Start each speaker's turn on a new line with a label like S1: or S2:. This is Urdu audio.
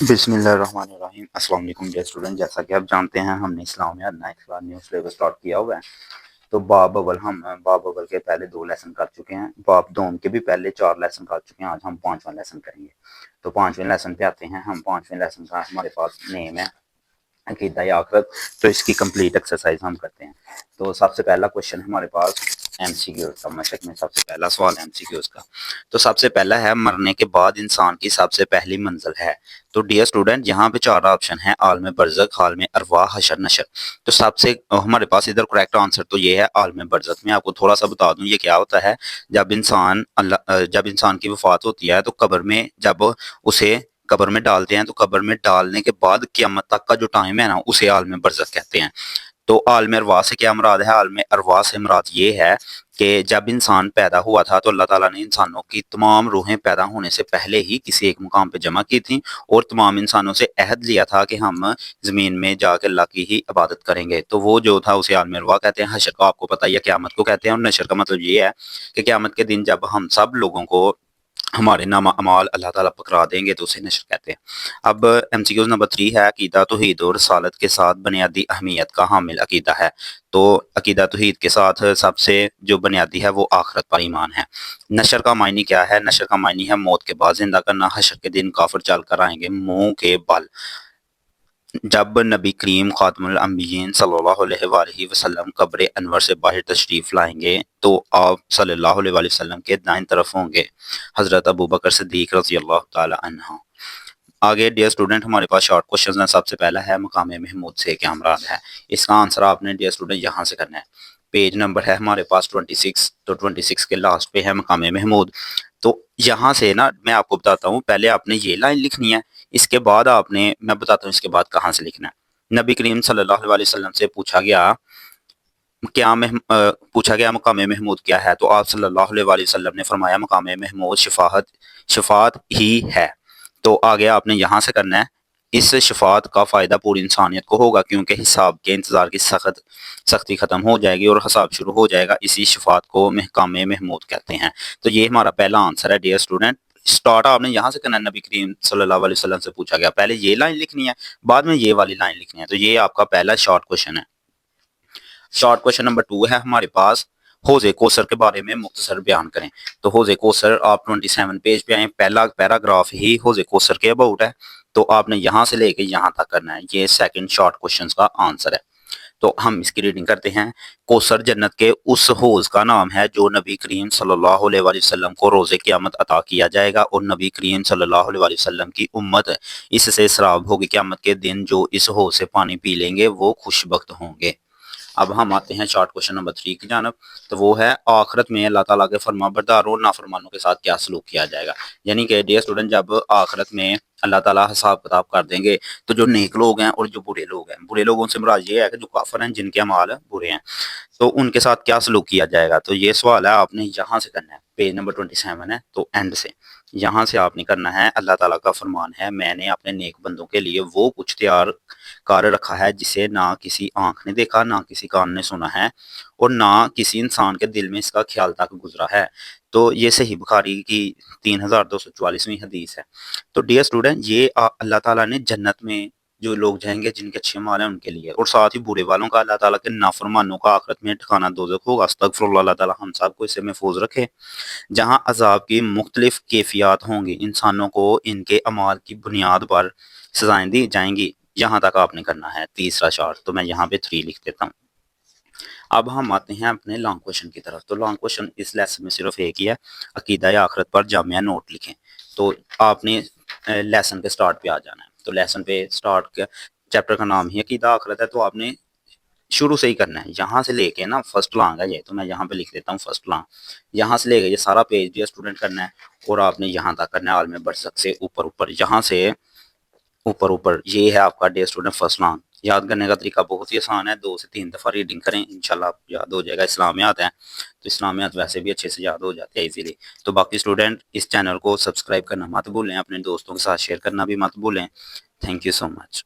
S1: بسم اللہ الرحمن الرحیم۔ السلام علیکم ڈیئر اسٹوڈنٹ، جیسا کہ آپ جانتے ہیں ہم نے اسلامیات ninth class new syllabus start کیا ہوا ہے۔ تو باب اول ہم باب اول کے پہلے 2 لیسن کر چکے ہیں، باب دوم کے بھی پہلے 4 لیسن کر چکے ہیں۔ آج ہم 5واں لیسن کریں گے۔ تو 5ویں لیسن پہ آتے ہیں ہم۔ 5ویں لیسن کا ہمارے پاس نیم ہے عقیدہ آخرت۔ تو اس کی کمپلیٹ ایکسرسائز ہم کرتے ہیں۔ تو سب سے پہلا کوشچن ہمارے پاس ایم سی کیوز کا، مشق میں سب سے پہلا سوال ایم سی کیوز کا۔ تو سب سے پہلا ہے مرنے کے بعد انسان کی سب سے پہلی منزل ہے۔ تو ڈیئر اسٹوڈنٹ یہاں پہ 4 آپشن ہیں، عالم برزخ، عالم ارواح، حشر نشر۔ تو سب سے ہمارے پاس ادھر کریکٹ آنسر تو یہ ہے عالم برزخ۔ میں آپ کو تھوڑا سا بتا دوں یہ کیا ہوتا ہے۔ جب انسان کی وفات ہوتی ہے تو قبر میں جب اسے قبر میں ڈالتے ہیں تو قبر میں ڈالنے کے بعد قیامت تک کا جو ٹائم ہے نا اسے عالم برزخ کہتے ہیں۔ تو عالم ارواح سے کیا مراد ہے؟ عالم ارواح سے مراد یہ ہے کہ جب انسان پیدا ہوا تھا تو اللہ تعالیٰ نے انسانوں کی تمام روحیں پیدا ہونے سے پہلے ہی کسی ایک مقام پہ جمع کی تھیں اور تمام انسانوں سے عہد لیا تھا کہ ہم زمین میں جا کے اللہ کی ہی عبادت کریں گے۔ تو وہ جو تھا اسے عالم ارواح کہتے ہیں۔ حشر کو آپ کو پتہ ہی ہے قیامت کو کہتے ہیں، اور نشر کا مطلب یہ ہے کہ قیامت کے دن جب ہم سب لوگوں کو ہمارے نام اعمال اللہ تعالیٰ پکڑا دیں گے تو اسے نشر کہتے ہیں۔ اب ایم سی کیوز نمبر 3 ہے عقیدہ توحید اور رسالت کے ساتھ بنیادی اہمیت کا حامل عقیدہ ہے۔ تو عقیدہ توحید کے ساتھ سب سے جو بنیادی ہے وہ آخرت پر ایمان ہے۔ نشر کا معنی کیا ہے؟ نشر کا معنی ہے موت کے بعد زندہ کرنا۔ حشر کے دن کافر چل کر آئیں گے منہ کے بل۔ جب نبی کریم خاتم الانبیین صلی اللہ علیہ وآلہ وسلم قبر انور سے باہر تشریف لائیں گے تو آپ صلی اللہ علیہ وآلہ وسلم کے دائیں طرف ہوں گے حضرت ابوبکر صدیق رضی اللہ تعالی عنہ۔ آگے ڈیئر اسٹوڈنٹ ہمارے پاس شارٹ کوشچنز ہیں۔ سب سے پہلا ہے مقام محمود سے کیا مراد ہے؟ اس کا آنسر آپ نے ڈیئر اسٹوڈنٹ یہاں سے کرنا ہے۔ پیج نمبر ہے ہمارے پاس 26، تو 26 کے لاسٹ پہ ہے مقام محمود۔ تو یہاں سے نا میں آپ کو بتاتا ہوں، پہلے آپ نے یہ لائن لکھنی ہے، اس کے بعد آپ نے میں بتاتا ہوں اس کے بعد کہاں سے لکھنا ہے۔ نبی کریم صلی اللہ علیہ وسلم سے پوچھا گیا مقام محمود کیا ہے؟ تو آپ صلی اللہ علیہ وسلم نے فرمایا مقام محمود شفاعت ہی ہے۔ تو آگے آپ نے یہاں سے کرنا ہے، اس شفاعت کا فائدہ پوری انسانیت کو ہوگا کیونکہ حساب کے انتظار کی سختی ختم ہو جائے گی اور حساب شروع ہو جائے گا۔ اسی شفاعت کو مقام محمود کہتے ہیں۔ تو یہ ہمارا پہلا آنسر ہے ڈیئر اسٹوڈنٹ۔ سٹارٹ آپ نے یہاں سے کرنا ہے، نبی کریم صلی اللہ علیہ وسلم سے پوچھا گیا، پہلے یہ لائن لکھنی ہے بعد میں یہ والی لائن لکھنی ہے۔ تو یہ آپ کا پہلا شارٹ کوشچن ہے۔ شارٹ کوشچن نمبر 2 ہے ہمارے پاس حوض کوثر کے بارے میں مختصر بیان کریں۔ تو حوض کوثر آپ 27 پیج پہ آئیں، پہلا پیراگراف ہی حوض کوثر کے اباؤٹ ہے۔ تو آپ نے یہاں سے لے کے یہاں تک کرنا ہے، یہ سیکنڈ شارٹ کوشچن کا آنسر ہے۔ تو ہم اس کی ریڈنگ کرتے ہیں۔ کوثر جنت کے اس حوض کا نام ہے جو نبی کریم صلی اللہ علیہ وآلہ وسلم کو روز قیامت عطا کیا جائے گا، اور نبی کریم صلی اللہ علیہ وآلہ وسلم کی امت اس سے سراب ہوگی۔ قیامت کے دن جو اس حوض سے پانی پی لیں گے وہ خوش بخت ہوں گے۔ اب ہم آتے ہیں شارٹ کوشچن نمبر 3 کی جانب۔ تو وہ ہے آخرت میں اللہ تعالیٰ کے فرما برداروں اور نافرمانوں کے ساتھ کیا سلوک کیا جائے گا؟ یعنی کہ ڈیئر اسٹوڈنٹ جب آخرت میں اللہ تعالیٰ حساب کتاب کر دیں گے تو جو نیک لوگ ہیں اور جو برے لوگ ہیں، برے لوگوں سے مراد یہ ہے کہ جو کافر ہیں جن کے اعمال برے ہیں، تو ان کے ساتھ کیا سلوک کیا جائے گا؟ تو یہ سوال ہے آپ نے یہاں سے کرنا ہے، پیج نمبر 27 ہے تو اینڈ سے یہاں سے آپ نے کرنا ہے۔ اللہ تعالیٰ کا فرمان ہے میں نے اپنے نیک بندوں کے لیے وہ کچھ تیار کر رکھا ہے جسے نہ کسی آنکھ نے دیکھا، نہ کسی کان نے سنا ہے، اور نہ کسی انسان کے دل میں اس کا خیال تک گزرا ہے۔ تو یہ صحیح بخاری کی 3244ویں حدیث ہے۔ تو ڈیئر اسٹوڈنٹ یہ اللہ تعالیٰ نے جنت میں جو لوگ جائیں گے جن کے اچھے مال ہیں ان کے لیے، اور ساتھ ہی برے والوں کا، اللہ تعالیٰ کے نافرمانوں کا آخرت میں ٹھکانہ دوزخ ہوگا۔ استغفر اللہ، اللہ تعالیٰ ہم سب کو اس سے محفوظ رکھے، جہاں عذاب کی مختلف کیفیات ہوں گی، انسانوں کو ان کے اعمال کی بنیاد پر سزائیں دی جائیں گی۔ یہاں تک آپ نے کرنا ہے تیسرا شارٹ، تو میں یہاں پہ 3 لکھ دیتا ہوں۔ اب ہم آتے ہیں اپنے لانگ کوشچن کی طرف۔ تو لانگ کوشچن اس لیسن میں صرف ایک ہی ہے، عقیدہ آخرت پر جامعہ نوٹ لکھیں۔ تو آپ نے لیسن کے سٹارٹ پہ آ جانا ہے۔ تو لیسن پہ سٹارٹ چیپٹر کا نام ہی عقیدہ آخرت ہے، تو آپ نے شروع سے ہی کرنا ہے، یہاں سے لے کے نا فرسٹ لانگ ہے یہ، تو میں یہاں پہ لکھ دیتا ہوں فرسٹ لانگ۔ یہاں سے لے کے یہ سارا پیج بھی اسٹوڈنٹ کرنا ہے، اور آپ نے یہاں تک کرنا ہے عالم برزخ سے اوپر، یہاں سے اوپر یہ ہے آپ کا ڈیئر اسٹوڈنٹ فرسٹ لانگ۔ یاد کرنے کا طریقہ بہت ہی آسان ہے، 2 سے 3 دفعہ ریڈنگ کریں، انشاءاللہ آپ یاد ہو جائے گا۔ اسلامیات ہیں تو اسلامیات ویسے بھی اچھے سے یاد ہو جاتے ہیں ایزیلی۔ تو باقی اسٹوڈنٹ اس چینل کو سبسکرائب کرنا مت بھولیں، اپنے دوستوں کے ساتھ شیئر کرنا بھی مت بھولیں۔ Thank you so much.